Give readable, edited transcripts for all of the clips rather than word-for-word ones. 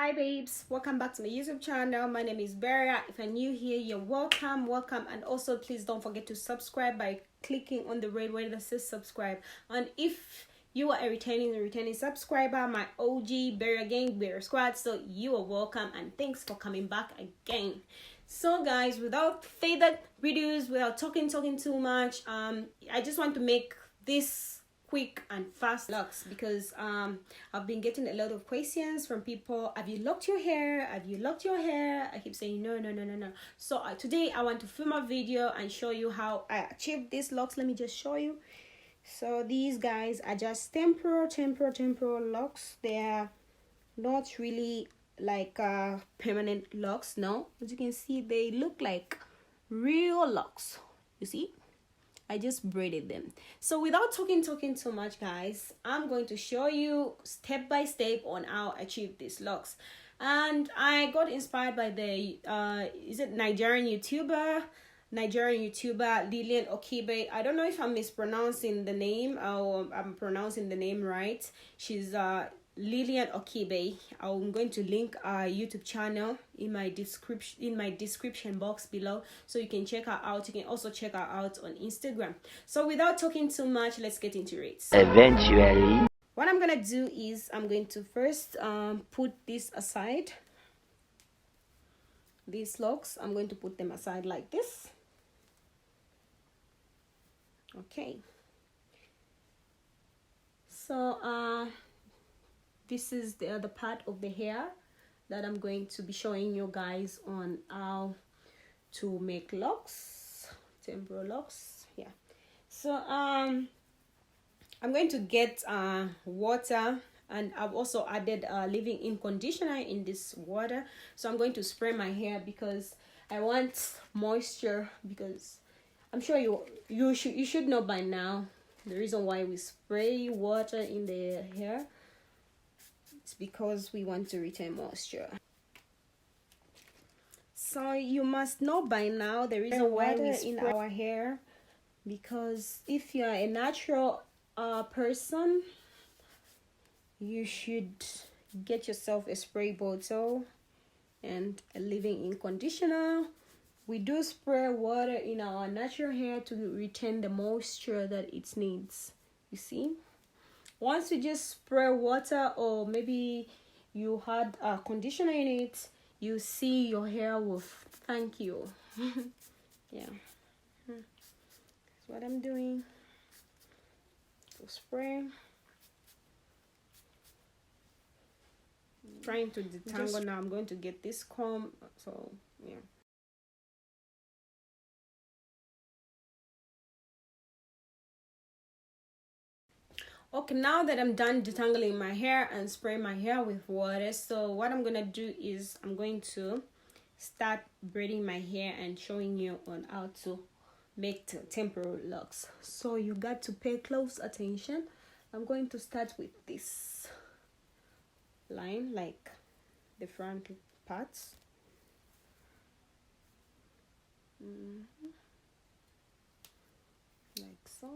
Hi babes, welcome back to my YouTube channel. My name is Beria. If you're new here, you're welcome, and also please don't forget to subscribe by clicking on the red where that says subscribe. And if you are a returning subscriber, my OG Beria gang, Beria squad, so you are welcome and thanks for coming back again. So guys, without further videos, without talking too much, I just want to make this quick and fast locks because I've been getting a lot of questions from people. Have you locked your hair? Have you locked your hair? I keep saying no. So today I want to film a video and show you how I achieved these locks. Let me just show you. So these guys are just temporal locks. They are not really like permanent locks. No, as you can see, they look like real locks. You see, I just braided them. So without talking too much, guys, I'm going to show you step by step on how I achieve these locks. And I got inspired by the Nigerian YouTuber Lilian Okibe. I don't know if I'm mispronouncing the name or I'm pronouncing the name right. She's Lilian Okibe. I'm going to link our YouTube channel in my description box below, so you can check her out. You can also check her out on Instagram. So without talking too much, let's get into it. Eventually, what I'm gonna do is I'm going to first put this aside. These locks, I'm going to put them aside like this. Okay. So this is the other part of the hair that I'm going to be showing you guys on how to make locks, temporal locks. Yeah. So I'm going to get water, and I've also added leave-in conditioner in this water. So I'm going to spray my hair because I want moisture, because I'm sure you should know by now the reason why we spray water in the hair. It's because we want to retain moisture. So you must know by now the reason why we spray in our hair, because if you're a natural person, you should get yourself a spray bottle and a leave-in conditioner. We do spray water in our natural hair to retain the moisture that it needs. You see, once you just spray water, or maybe you had a conditioner in it, you see your hair will thank you. Yeah, that's what I'm doing. So spray, trying to detangle. Now I'm going to get this comb. So yeah. Okay, now that I'm done detangling my hair and spraying my hair with water, so what I'm gonna do is I'm going to start braiding my hair and showing you on how to make temporal locks. So you got to pay close attention. I'm going to start with this line, like the front parts. Like so.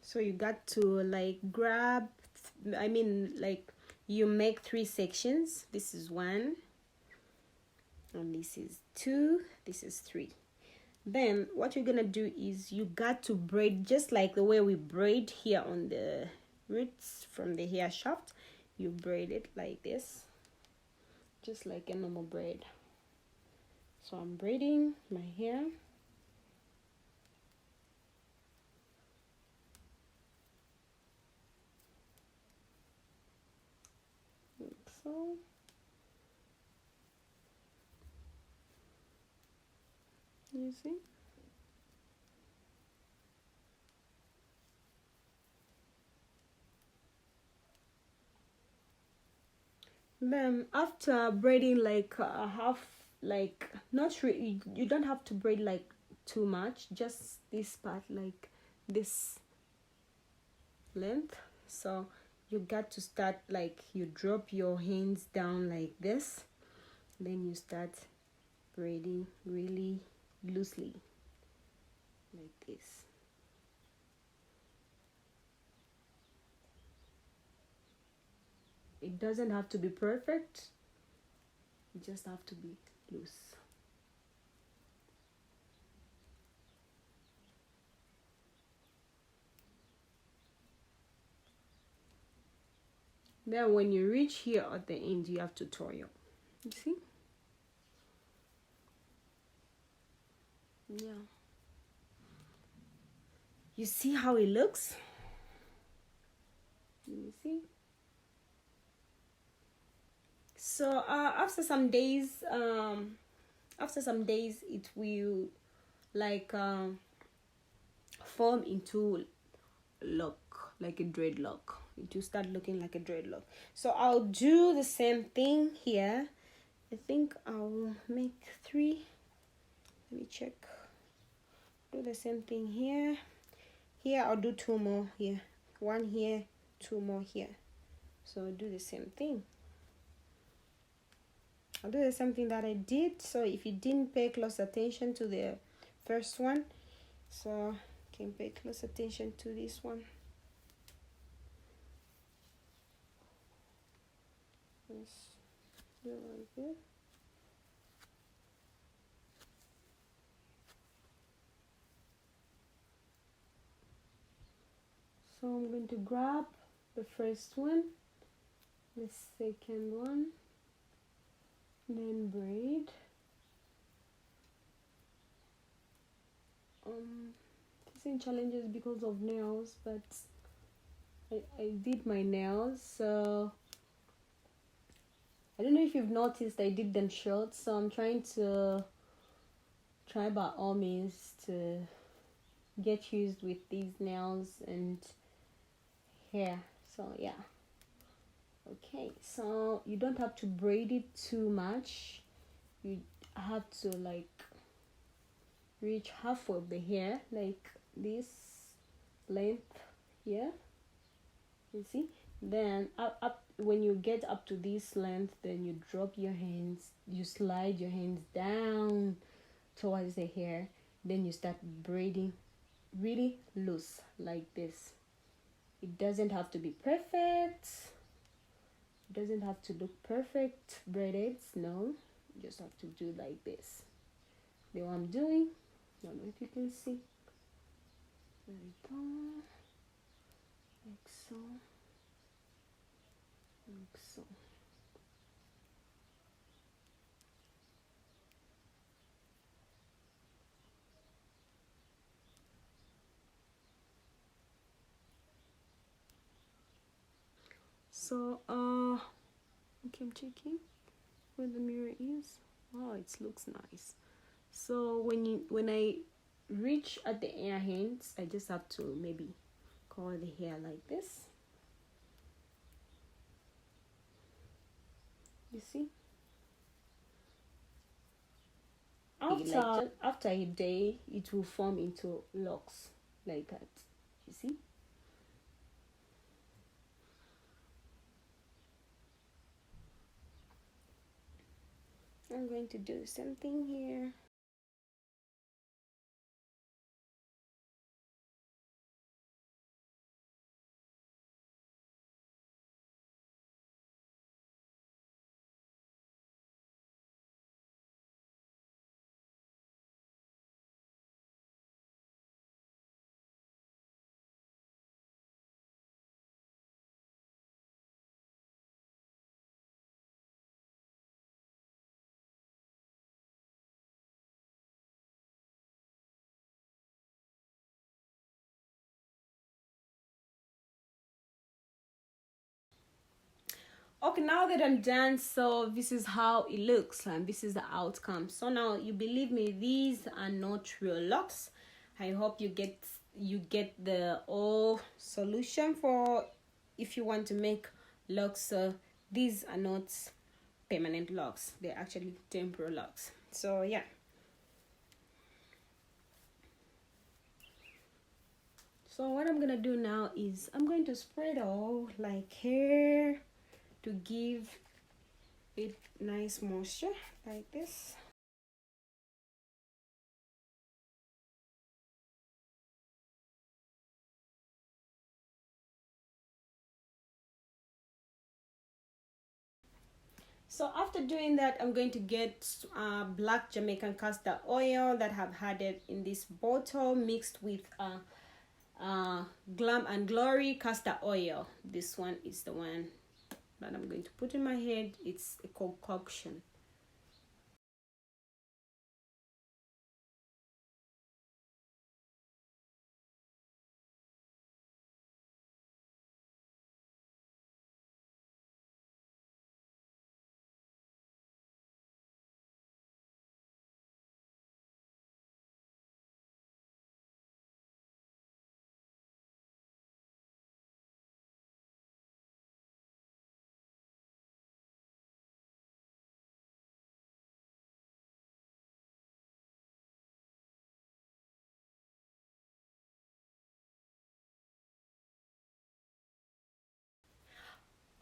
So you got to like grab, like you make 3 sections. This is 1, and this is 2, this is 3. Then what you're gonna do is you got to braid just like the way we braid here on the roots from the hair shaft. You braid it like this, just like a normal braid. So I'm braiding my hair. Like so. You see? Then after braiding like a half, like not really, you don't have to braid like too much, just this part, like this length. So you got to start like you drop your hands down like this, then you start braiding really loosely like this. It doesn't have to be perfect, you just have to be loose. Then when you reach here at the end, you have tutorial. You see? Yeah. You see how it looks? You see? So after some days it will like form into lock, like a dreadlock. It will start looking like a dreadlock. So I'll do the same thing here. I think I'll make 3. Let me check. Do the same thing here. Here I'll do 2 more here. 1 here, 2 more here. So I'll do the same thing. I'll do the same thing that I did. So if you didn't pay close attention to the first one, so you can pay close attention to this one. Let's do it like this. So I'm going to grab the first one, the second one, then braid. Facing challenges because of nails, but I did my nails, so I don't know if you've noticed I did them short, so I'm trying by all means to get used with these nails and hair. So yeah. Okay, so you don't have to braid it too much. You have to like reach half of the hair, like this length here. You see? Then up when you get up to this length, then you drop your hands, you slide your hands down towards the hair, then you start braiding really loose like this. It doesn't have to be perfect. It doesn't have to look perfect braided. No, you just have to do like this. See what I'm doing? I don't know if you can see. There we go. Like so. Like so. So okay, I'm checking where the mirror is. Oh, it looks nice. So when I reach at the ear hands, I just have to maybe cover the hair like this. You see? After a day, it will form into locks like that. You see? I'm going to do the same thing here. Okay, now that I'm done, so this is how it looks and this is the outcome. So now you believe me, these are not real locks. I hope you get the all solution for if you want to make locks. So these are not permanent locks, they're actually temporary locks. So yeah. So what I'm gonna do now is I'm going to spread all like here to give it nice moisture like this. So after doing that, I'm going to get black Jamaican castor oil that I've had it in this bottle mixed with Glam and Glory castor oil. This one is the one that I'm going to put in my head. It's a concoction.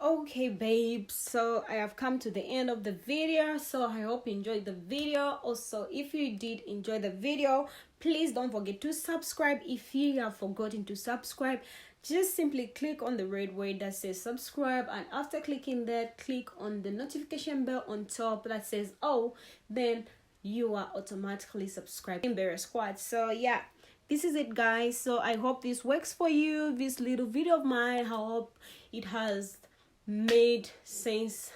Okay babes, so I have come to the end of the video, so I hope you enjoyed the video. Also, if you did enjoy the video, please don't forget to subscribe. If you have forgotten to subscribe, just simply click on the red word that says subscribe, and after clicking that, click on the notification bell on top that says all. Then you are automatically subscribed in Beria Squad. So yeah, this is it guys. So I hope this works for you, this little video of mine. I hope it has made sense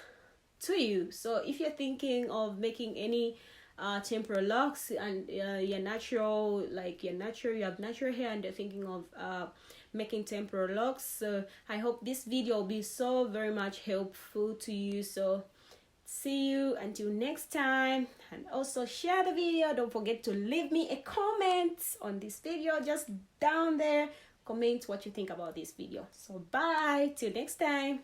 to you. So if you're thinking of making any temporal locks and you're natural, like you have natural hair and you're thinking of making temporal locks, so I hope this video will be so very much helpful to you. So see you until next time, and also share the video. Don't forget to leave me a comment on this video, just down there. Comment what you think about this video. So bye till next time.